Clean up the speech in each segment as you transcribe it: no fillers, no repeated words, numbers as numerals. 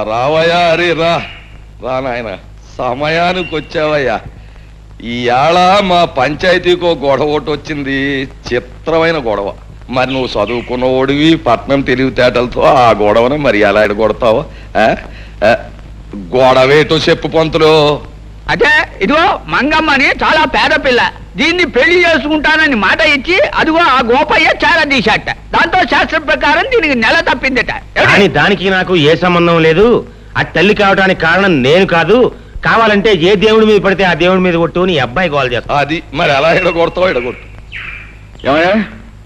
రావయ్యా అరే రా నాయన సమయానికి వచ్చావయ్యా. ఈవేళ మా పంచాయతీకో గొడవ ఒకటి వచ్చింది, చిత్రమైన గొడవ. మరి నువ్వు చదువుకున్న ఓడివి, పట్నం తెలివితేటలతో ఆ గొడవను మరి ఎలా ఎడగొడతావు? గొడవేటో చెప్పు పంతులు. అదే ఇదిగో మంగమ్మని చాలా పేద పిల్ల, దీన్ని పెళ్లి చేసుకుంటానని మాట ఇచ్చి అదిగో ఆ గోపయ్య చాలా తీశాట. దాంతో శాస్త్రం ప్రకారం దీనికి నెల తప్పిందట. కానీ దానికి నాకు ఏ సంబంధం లేదు. ఆ తల్లి కావడానికి కారణం నేను కాదు. కావాలంటే ఏ దేవుడి మీద పడితే ఆ దేవుడి మీద కొట్టు నీ అబ్బాయి గోల్ చేస్తా. అది మరి ఎలా ఎడగొడతావు? ఎడగొట్టు. ఏమయ్యా,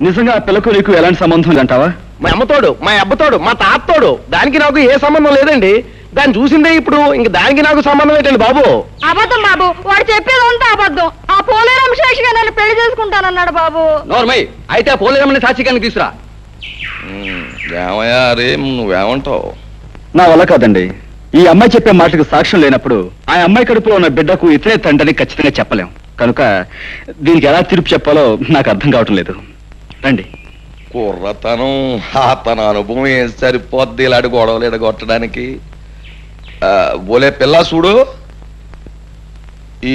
నిజంగా ఆ పిల్లకు నీకు ఎలాంటి సంబంధం లేదంటావా? మా అమ్మతోడు, మా అబ్బతోడు, మా తాతతోడు. దానికి నాకు ఏ సంబంధం లేదండి. దాన్ని చూసిందే ఇప్పుడు, ఇంక దానికి నాకు సంబంధం ఏంటండి బాబు? అబద్ధం బాబు, వాడు చెప్పేదంతా అబద్ధం. ఆ పోలేరమ్మ సాక్షిగా నన్ను పెళ్లి చేసుకుంటానన్నాడు బాబు. నోర్మై, అయితే ఆ పోలేరమ్మని సాక్షిగానికి తీసురా. ఏమయ్యా అరే, నువ్వేమంటావు? నా వల్ల కాదండి. ఈ అమ్మాయి చెప్పే మాటకు సాక్ష్యం లేనప్పుడు ఆ అమ్మాయి కడుపులో ఉన్న బిడ్డకు ఇతరే తండ్రిని ఖచ్చితంగా చెప్పలేం. కనుక దీనికి ఎలా తీర్పు చెప్పాలో నాకు అర్థం కావటం లేదు. రండి. కుర్రతనం, తన అనుభవం ఏం సరిపోద్ది ఇలాంటి గొడవలు ఎడగొట్టడానికి? బోలే పిల్ల చూడు,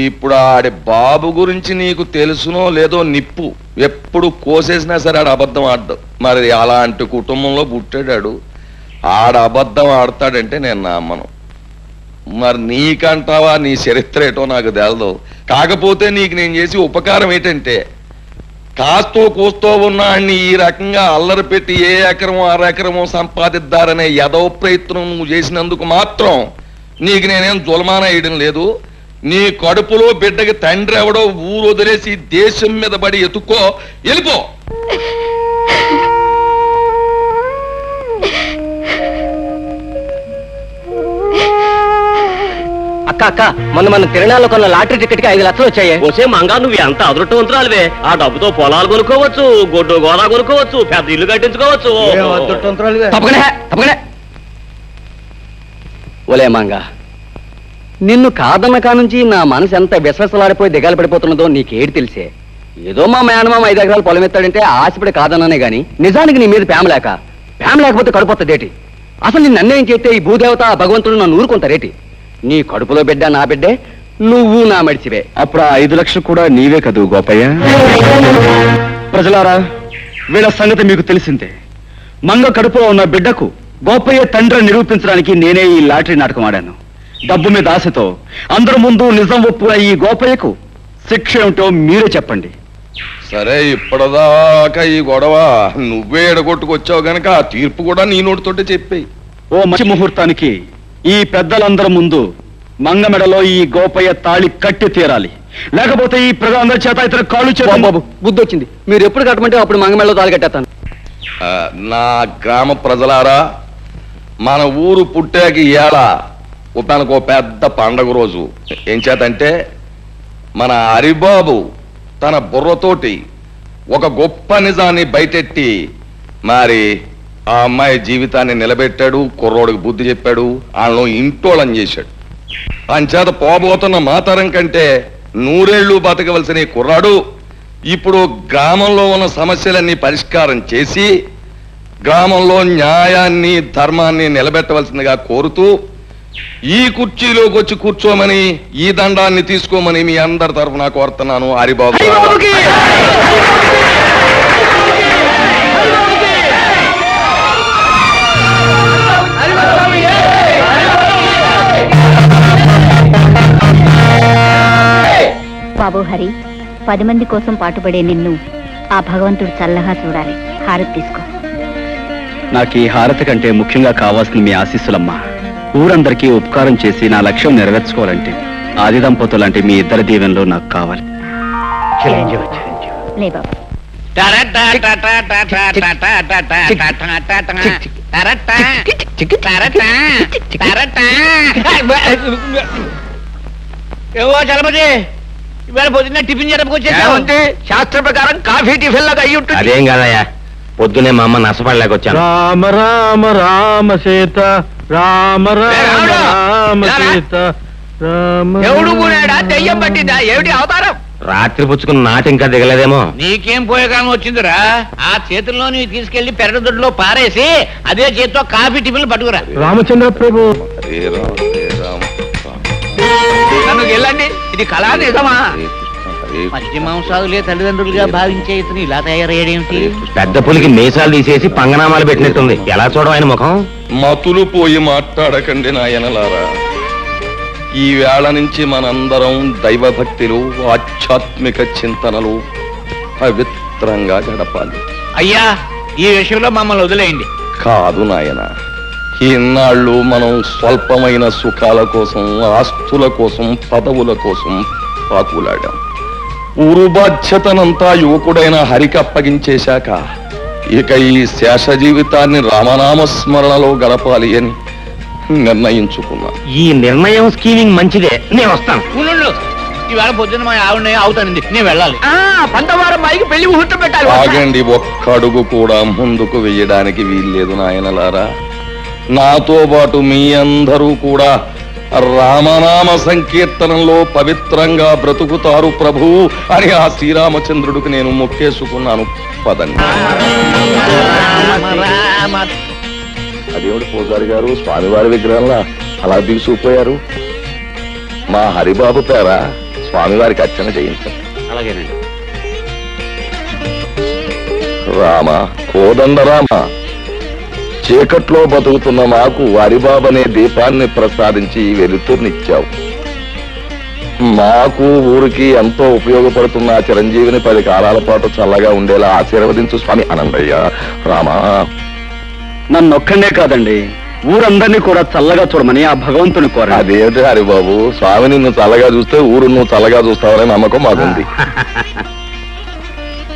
ఇప్పుడు ఆడి బాబు గురించి నీకు తెలుసునో లేదో, నిప్పు ఎప్పుడు కోసేసినా సరే ఆడ అబద్ధం ఆడ్డు. మరి అలాంటి కుటుంబంలో పుట్టాడాడు, ఆడ అబద్ధం ఆడతాడంటే నేను నమ్మను. మరి నీకంటావా, నీ చరిత్ర ఏటో నాకు తెలదు. కాకపోతే నీకు నేను చేసి ఉపకారం ఏంటంటే, కాస్తో కూస్తో ఉన్నాన్ని ఈ రకంగా అల్లరి పెట్టి ఏ ఎకరమో అరెకరమో సంపాదిద్దారనే యదో ప్రయత్నం నువ్వు చేసినందుకు మాత్రం నీకు నేనేం జులమాన వేయడం లేదు. నీ కడుపులో బిడ్డకి తండ్రి ఎవడో ఊరు వదిలేసి దేశం మీద పడి ఎత్తుక్కో, వెళ్ళిపో. అక్క అక్క, మన తిరణాల్లో కొన్న లాటరీ టికెట్ కి 5 లక్షలు వచ్చాయి. వచ్చే మంగా నువ్వు ఎంత అదృష్టవంతురాలివే. ఆ డబ్బుతో పొలాలు కొనుక్కోవచ్చు, గొడ్డు గోదా కొనుక్కోవచ్చు, పెద్ద ఇల్లు కట్టించుకోవచ్చు. తప్పకనే ఒలే మంగా, నిన్ను కాదన్న కానుంచి నా మనసు ఎంత విశ్వాసలాడిపోయి దిగాలు పడిపోతున్నదో నీకేటి తెలిసే. ఏదో మా మేనమామ 5 ఎకరాలు పొలం ఎత్తాడంటే ఆశపడి కాదన్నానే గాని నిజానికి నీ మీద ప్రేమ లేకపోతే కడుపుతదేటి? అసలు నిన్ను అన్యాయం చేస్తే ఈ భూదేవత భగవంతుడు నన్ను ఊరుకుంటారేటి? నీ కడుపులో బిడ్డ నా బిడ్డే, నువ్వు నా మడిచివే. అప్పుడు ఆ 5 లక్షలు కూడా నీవే కదూ గోపయ్య? ప్రజలారా, వీళ్ళ సంగతి మీకు తెలిసిందే. మంగ కడుపులో ఉన్న బిడ్డకు గోపయ్య తండ్రిని నిరూపించడానికి నేనే ఈ లాటరీ నాటకం ఆడాను. డబ్బు మీద ఆశతో అందరి ముందు నిజం ఒప్పుకున్న ఈ గోపయ్యకు శిక్ష ఏమిటో మీరే చెప్పండి. సరే, ఇప్పటిదాకా ఈ గొడవ నువ్వే ఎడగొట్టుకొచ్చావు గనక ఆ తీర్పు కూడా నీ నోటితోటే చెప్పేయి. ఓ మంచి ముహూర్తానికి ఈ పెద్దలందరి ముందు మంగ మెడలో ఈ గోపయ్య తాళి కట్టి తీరాలి. లేకపోతే ఈ ప్రజలందరి చేత ఇతర కాళ్ళు చేత. బాబు, బుద్ధి వచ్చింది. మీరు ఎప్పుడు కట్టమంటే అప్పుడు మంగమెళ్ళలో తాళి కట్టేస్తాను. నా గ్రామ ప్రజలారా, మన ఊరు పుట్టాకి ఇవాళ తనకు పెద్ద పండగ రోజు. ఏం చేతంటే, మన హరిబాబు తన బుర్రతోటి ఒక గొప్ప నిజాన్ని బయటెట్టి మరి ఆ అమ్మాయి జీవితాన్ని నిలబెట్టాడు, కుర్రోడికి బుద్ధి చెప్పాడు, వాళ్ళను ఇంటోళం చేశాడు. అంచేత పోబోతున్న మాతరం కంటే 100 ఏళ్ళు బతకవలసిన ఈ కుర్రాడు ఇప్పుడు గ్రామంలో ఉన్న సమస్యలన్నీ పరిష్కారం చేసి గ్రామంలో న్యాయాన్ని ధర్మాన్ని నిలబెట్టవలసిందిగా కోరుతూ ఈ కుర్చీలోకి వచ్చి కూర్చోమని, ఈ దండాన్ని తీసుకోమని మీ అందరి తరఫున కోరుతున్నాను. హరిబాబు బాబు హరి, 10 మంది కోసం పాటుపడే నిన్ను ఆ భగవంతుడు చల్లగా చూడాలి. హారతి తీసుకో. నాకు ఈ హారతి కంటే ముఖ్యంగా కావాల్సిన మీ ఆశీస్సులమ్మా. ఊరందరికీ ఉపకారం చేసి నా లక్ష్యం నెరవేర్చుకోవాలంటే ఆది దంపతులు లాంటి మీ ఇద్దరి దీవెనలు నాకు కావాలి. లే బాబు. ఏవో చలపతి, ఇవాళ పొద్దున్న టిఫిన్ జరపకొచ్చే శాస్త్ర ప్రకారం కాఫీ టిఫిన్ లాగా అయ్యి ఉంటుంది. అదేం కాదయ్యా, పొద్దునే మా అమ్మ నష్టపడలేకొచ్చాను. రామ రామ రామ సీత, రామ రామ రామ సీత, రామ. ఎవడు కూడాడా దెయ్యం పట్టిందా? ఏమిటి అవతారం? రాత్రి పుచ్చుకున్న నాటి ఇంకా దిగలేదేమో. నీకేం పోయే కాలం వచ్చిందిరా? ఆ చేతుల్లో నీవు తీసుకెళ్లి పెరగదొడ్లో పారేసి అదే చేతితో కాఫీ టిఫిన్లు పట్టుకురా. రామచంద్ర ప్రభు హరే రామ హరే రామ నన్ను వెళ్ళండి. ఇది కళా నిజమా? హరే కృష్ణ హరే మధ్య మాంసాదులే తల్లిదండ్రులుగా భావించే ఇతను ఇలా తయారయ్యాడేమిటి? పెద్ద పులికి మీసాలు తీసేసి పంగనామాలు పెట్టినట్టుంది. ఎలా చూడడం ఆయన ముఖం? మతులు పోయి మాట్లాడకండి నాయనలారా. ఈ వేళ నుంచి మనందరం దైవభక్తిలో ఆధ్యాత్మిక చింతనలు పవిత్రంగా గడపాలి. అయ్యా, ఈ విషయంలో మమ్మల్ని వదిలేయండి. కాదు నాయన, ఇన్నాళ్ళు మనం స్వల్పమైన సుఖాల కోసం, ఆస్తుల కోసం, పదవుల కోసం పాకులాడాం. ఊరు బాధ్యతనంతా యువకుడైన హరికి అప్పగించేశాక ఇక ఈ శేష జీవితాన్ని రామనామస్మరణలో గడపాలి అని నిర్ణయించుకున్నా. ఈ నిర్ణయం స్కీమింగ్ మంచిదే. నేను వస్తాను. ఉండు, ఈవేళ పొద్దున్న మా ఆవిడ అవుతానండి, నేను వెళ్ళాలి. పంతవారం మైకి పెళ్లి ముహూర్తం పెట్టాలి. ఆగండి, ఒక్క అడుగు కూడా ముందుకు వెయ్యడానికి వీల్లేదు నాయనలారా. నాతో పాటు మీ అందరూ కూడా రామనామ సంకీర్తనంలో పవిత్రంగా బ్రతుకుతారు ప్రభు అని ఆ శ్రీరామచంద్రుడికి నేను మొక్కేసుకున్నాను. పదండి. అదేమిటి పూజారి గారు, స్వామివారి విగ్రహంలా అలా దిగుసుకుపోయారు? మా హరిబాబు పేర స్వామివారికి అర్చన చేయించండి. అలాగేనండి. రామ కోదండ రామ, చీకట్లో బతుకుతున్న మాకు హరిబాబనే దీపాన్ని ప్రసాదించి వెలుతురునిచ్చావు. మాకు ఊరికి ఎంతో ఉపయోగపడుతున్న ఆ చిరంజీవిని 10 కాలాల పాటు చల్లగా ఉండేలా ఆశీర్వదించు స్వామి. అనందయ్య రామ. నన్నొక్కడే కాదండి, ఊరందరినీ కూడా చల్లగా చూడమని ఆ భగవంతుని కోరాను. అదేమిటి హరిబాబు, స్వామి నిన్ను చల్లగా చూస్తే ఊరు నువ్వు చల్లగా చూస్తావనే నమ్మకం మాకుంది.